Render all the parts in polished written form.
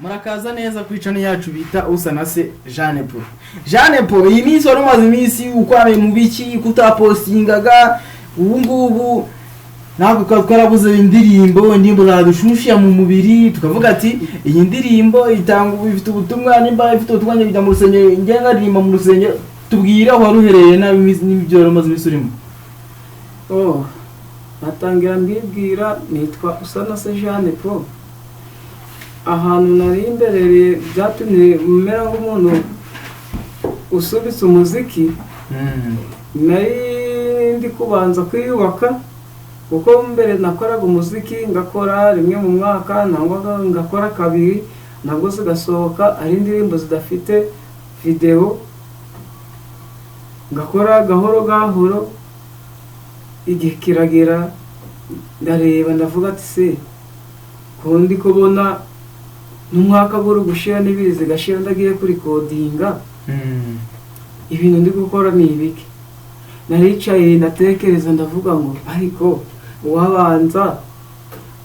Murakaza neza kwicana yacu bita Usanase Jeanne Paul. Jeanne Paul iyi minsi wari umaze iminsi ukwaye mu biki kutapostingaga ubu ntabwo twarabuze indirimbo zadushusha mu mubiri tukavuga ati iyi ndirimbo itanga ifite ubutumwa nimba ifite utwanya bijya mu rusengero ngenga ndirimba mu rusengero tubwira aho ruhereye n'ibyo ramaze bisurimo. natangira mbibwira nitwa Usanase Jeanne Paul. Ahantu nari imbereye byatumye mera nk'umuntu usubitse umuziki nari ndi kubanza kwiyubaka kuko mbere nakoraga umuziki ngakora rimwe mu mwaka nangwa ngakora kabiri nabwo zigasohoka ari indirimbo zidafite video ngakora gahoro gahoro igihe kiragera ndareba ndavuga ati se kundi kubona n'umwaka buri gushira n'ibizi gashira ndagiye kuri kodinga ibintu ndi gukora ni ibiki naricaye natekereza ndavuga ngo ariko uwabanza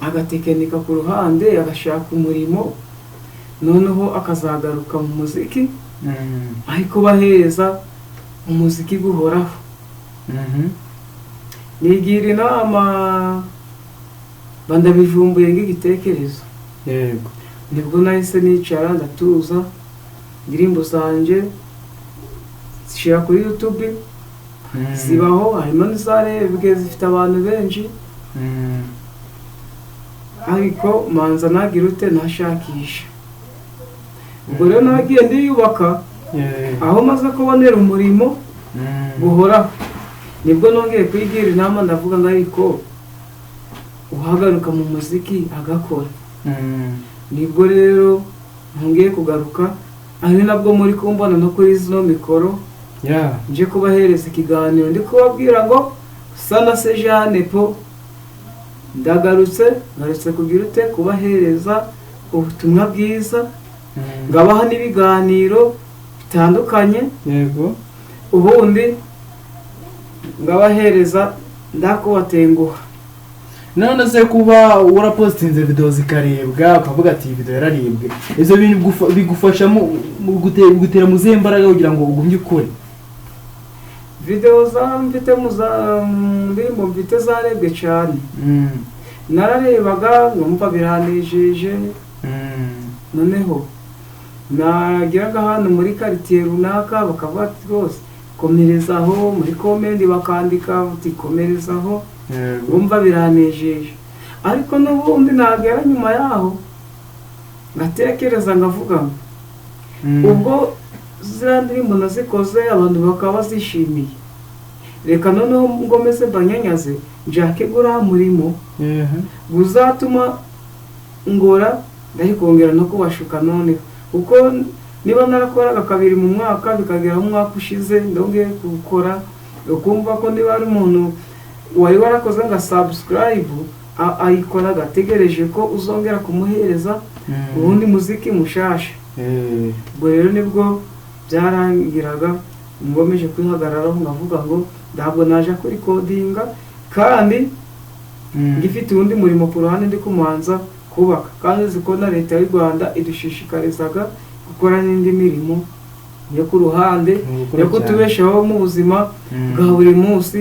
agatekenika ku ruhande agashaka umurimo noneho akazagaruka mu muziki ariko baheza umuziki guhoraho nigira inama bandabivumbuye ng'igitekerezo Yego nibwo nahise nicara ndatuza indirimbo zanje zishira kuri YouTube zibaho harimo n'izarebwe zifite abantu benshi ariko manza nagira ute nashakisha ubwo rero nagiye ndiyubaka aho maze kubonera umurimo guhoraho nibwo nongeye kwigira inama ndavuga ngo ariko uhagaruka mu muziki agakora nibwo rero ngiye kugaruka ari nabwo muri kumbona no kuri zino mikoro nje kubahereza ikiganiro ndi kubabwira ngo Usanase Jeanne Paul ngarutse kugira ute kubahereza ubutumwa bwiza ngabaha n'ibiganiro bitandukanye yego ubundi ngabahereza ndakubatenguha. none se kuba urapostinze video zikarebwa ukavuga ati video yararibwe izo bintu bigufasha mu gutera mu zembaraga kugira ngo ugumye ukore video zamfite ndirimbo mfite zarebwe cyane nararebaga numva biranejeje noneho nagiraga hano muri quartier runaka bakavuga ati rwose komerezaho muri comment bakandika uti komerezaho bumva biranejeje ariko n'ubundi nagera nyuma yaho ngatekereza ngavuga ubwo ndirimbo nazikoze abantu bakaba bazishimiye reka noneho ngomeze banyanyaze njake gura murimo guzatuma ngora ndahikongera no kubashuka none uko niba narakoraga kabiri mu mwaka bikagera mu mwaka ushize ndongeye gukora ukumva ko niba ari umuntu wari warakoze nga subscribe ayikora gategereje ko uzongera kumuhereza ubundi muziki mushasha ubwo rero nibwo byarangiraga ngomeje kwihagararaho ngavuga ngo ntabwo naje kuri kodinga kandi ngifite undi murimo ku ruhande ndi kumanza kubaka kandi zikona leta y'u Rwanda idushishikarizaga gukora n'indi mirimo yo ku ruhande yo kutubeshaho mu buzima bwa buri munsi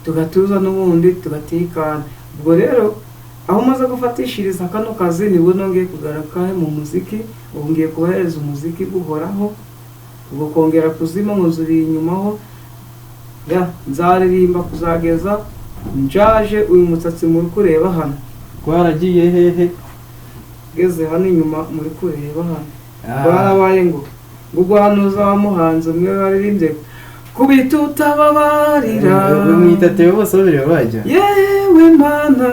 tugatuza n'ubundi tugatekana. Ubwo rero aho maze gufatishiriza kano kazi nibwo nongeye kugaruka mu muziki ngiye kubahereza umuziki guhoraho ubwo kongera kuzima nkuzuri inyumaho nzaririmba kuzageza njaje uyu mutsatsi muri kureba hano twaragiye hehe geze hano inyuma muri kureba hano barabaye ngo gugwanuza wamuhanze umwe baririmbye kubita utababarira mwitatewe bose babiri bajya yewe mana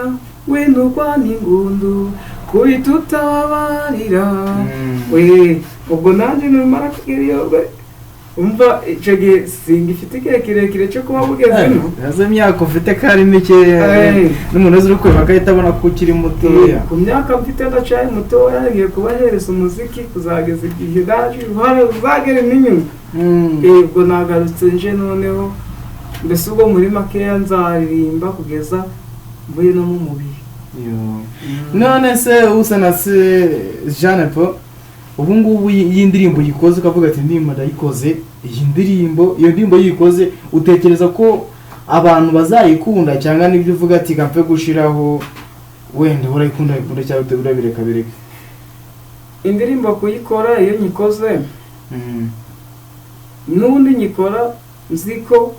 we nurwana ingundu kubita utababarira ubwo nanjye numara kiriyo umva ico gihe singifite kirekire cyo kuba bugezemo nazo myaka ufite kari mike n'umuntu uzi uko bagahita abona ko ukiri mutoya ku myaka mfite ndacaye mutoya ngiye kubahereza umuziki kuzageza igihe daje uruhare ruzagera n'inyuma ubwo nagarutse nje noneho mbese ubwo muri makeya nzaririmba kugeza mvuye no mu mubiri none se Usanase Jeanne Paul ubu ngubu iyi ndirimbo yikoze ukavuga ati ndimba ndayikoze, iyi ndirimbo iyo ndirimbo yikoze utekereza ko abantu bazayikunda cyangwa nibyo uvuga ati kapfe gushiraho wenda urayikunda cyangwa urabireka bireka? Indirimbo kuyikora iyo nyikoze n'ubundi nyikora nzi ko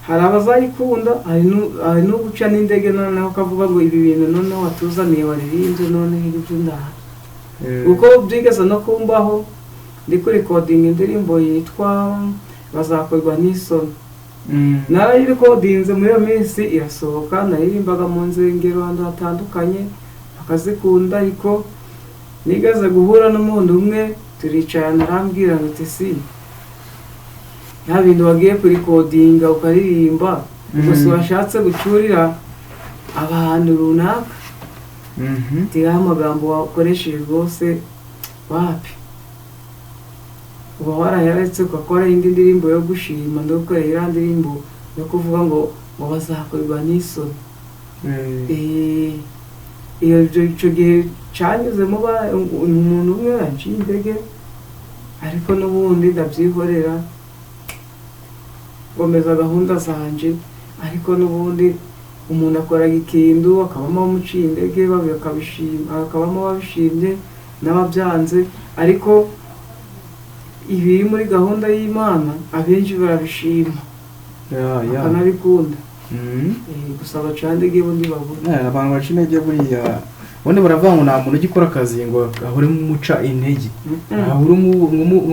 hari abazayikunda, hari no guca n'indege noneho kavuga ngo ibi bintu noneho watuzaniye waririmbye noneho ibyo ndaha uko byigeze no kumbaho ndi kuri recording indirimbo yitwa bazakorwa n'isoni. Narayirekodinze muri iyo minsi irasohoka, naririmbaga mu nzengero ahantu hatandukanye bakazikunda, ariko nigeze guhura n'umuntu umwe turicarana arambwira ngo ati nta bintu wagiye kurikodinga ukaririmba gusa washatse gucurira abantu runaka, tiga amagambo wakoresheje rwose wapi, uba warayaretse ugakora indi ndirimbo yo gushima ndokora iriya ndirimbo yo kuvuga ngo bazakorwa n'isoni. Icyo gihe cyanyuzemo umuntu umwe yaciye intege, ariko n'ubundi ndabyihorera ngomeza gahunda zanje, ariko n'ubundi umuntu akoraga ikintu akabamo abamuciye intege akabamo ababishimye n'ababyanze, ariko ibiri muri gahunda y'Imana abenshi barabishima bakanabikunda. Gusa abacandege bo ntibabura, abantu baca intege buriya ubundi baravuga ngo nta muntu ugikora akazi ngo ahore muca intege, ahore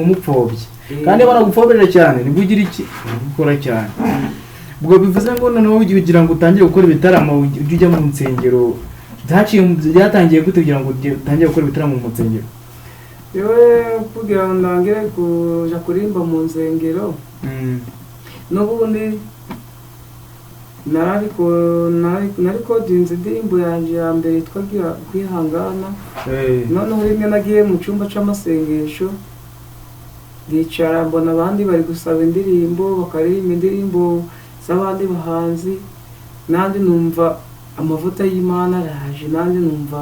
umupfobye, kandi banagupfobera cyane nibwo ugira iki gukora cyane. Ubwo bivuze ngo noneho ugira ngo utangire gukora ibitaramo ujye ujya mu nsengero, byatangiye gute kugira ngo utangire gukora ibitaramo mu nsengero? yewe kugira ngo ndangire kuja kurimba mu nsengero n'ubundi narikodinze indirimbo yanjye ya mbere yitwa kwihangana. Noneho rimwe nagiye mu cyumba cy'amasengesho ndicara mbona abandi bari gusaba indirimbo bakaririmba indirimbo z'abandi bahanzi, nanjye numva amavuta y'Imana araje, nanjye numva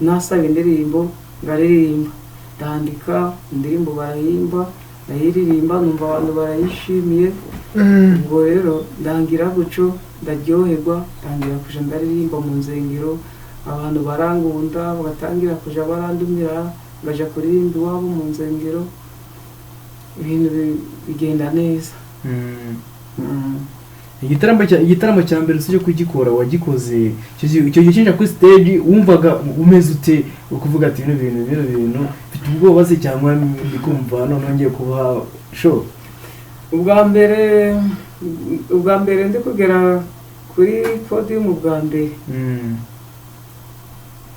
nasaba indirimbo ngaririmba, ndandika indirimbo barahimba ndayiririmba numva abantu barayishimiye. Ubwo rero ndangira guco ndaryoherwa, ntangira kuja ndaririmba mu nzengero, abantu barangunda bagatangira kuja barandumira ngaja kuririmba iwabo mu nzengero, ibintu bigenda neza. Igitaramo cya mbere cyo kugikora wagikoze icyo gihe kuri stage wumvaga umeze ute, ukuvuga ati bino bintu mfite ubwoba se cyangwa ndikumva none ngiye kuba show? Ubwa mbere ndi kugera kuri podium ubwa mbere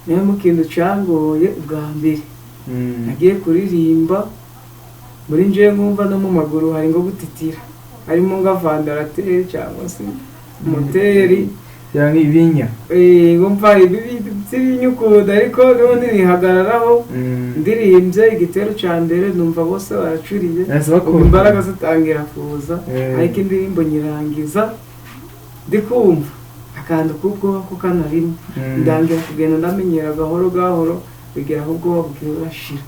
niyo mu kintu cyangoye. Ubwa mbere nagiye kuririmba muri nje nkumva no mu maguru hari ngo gutitira, harimo nga vandaratere cyangwa se moteri cyangwa ibinya, ngumva ibinyukuda, ariko none nihagararaho ndirimbye igitero cya mbere numva bose baracuriye, imbaraga zitangira kuza, ariko indirimbo nyirangiza ndikumva akantu k'ubwoba ko kanarimo, ndangira kugenda ndamenyera gahoro gahoro bigera aho ubwoba bwirashira.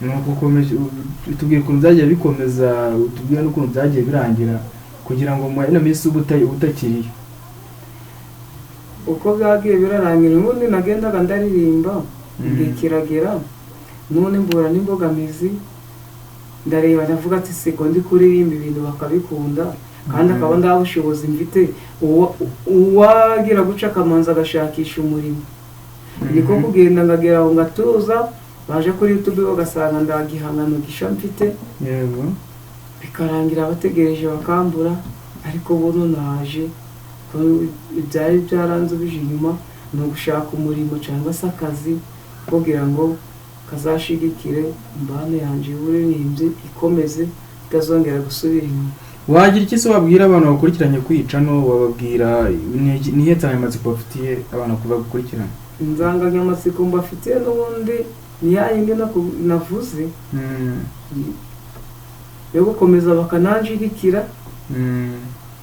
Nuko ukomeje utubwiye ukuntu byagiye bikomeza, utubwiye n'ukuntu byagiye birangira kugira ngo mu ino minsi ubutakiriye. Uko byagiye birarangira ubundi nagendaga ndaririmba igihe kiragera, none mbura n'imbogamizi, ndareba ndavuga ati siko ndi kuririmba ibintu bakabikunda kandi akaba ndabushobozi mfite, uwagira guca akamanza agashakisha umurimo. Niko kugenda ngagera aho ngatuza, baje kuri YouTube bagasanga ndagihangano gisha mfite, yego bikarangira bategereje bakambura, ariko buno naje ibyari byaranze bije inyuma no gushaka umurimo cyangwa se akazi kugira ngo kazashigikire imbano yanjye y'uburirimbyi ikomeze itazongera gusubira inyuma. Wagira iki se wabwira abantu bakurikiranye kwica no wababwira nihe nsanganyamatsiko bafitiye abantu kuva gukurikirana? Insanganyamatsiko mbafitiye n'ubundi ni ya yindi navuze yo gukomeza bakananjigikira,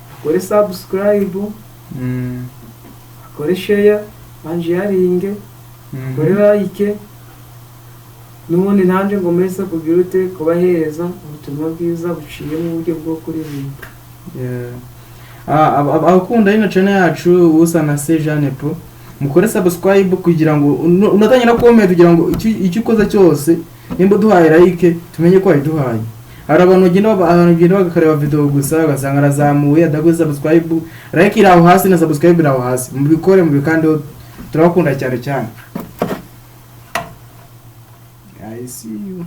bakore subscribe, bakore share, banjiyaringe, bakore like, n'ubundi nanjye ngo mese kugira ute kubahereza ubutumwa bwiza buciye mu buryo bwo kuririmba. abakunda ino channel yacu usa na se Jeanne Paul mukore subscribe kugira ngo unatangira comment kugira ngo icyo ukoze cyose nimba duhaye like tumenye ko wayiduhaye. Hari abantu bagenda bagakareba video gusa bagasanga arazamuye adakoze subscribe, like iraho hasi na subscribe iraho hasi, mubikore mubikande turabakunda cyane cyane. I see you.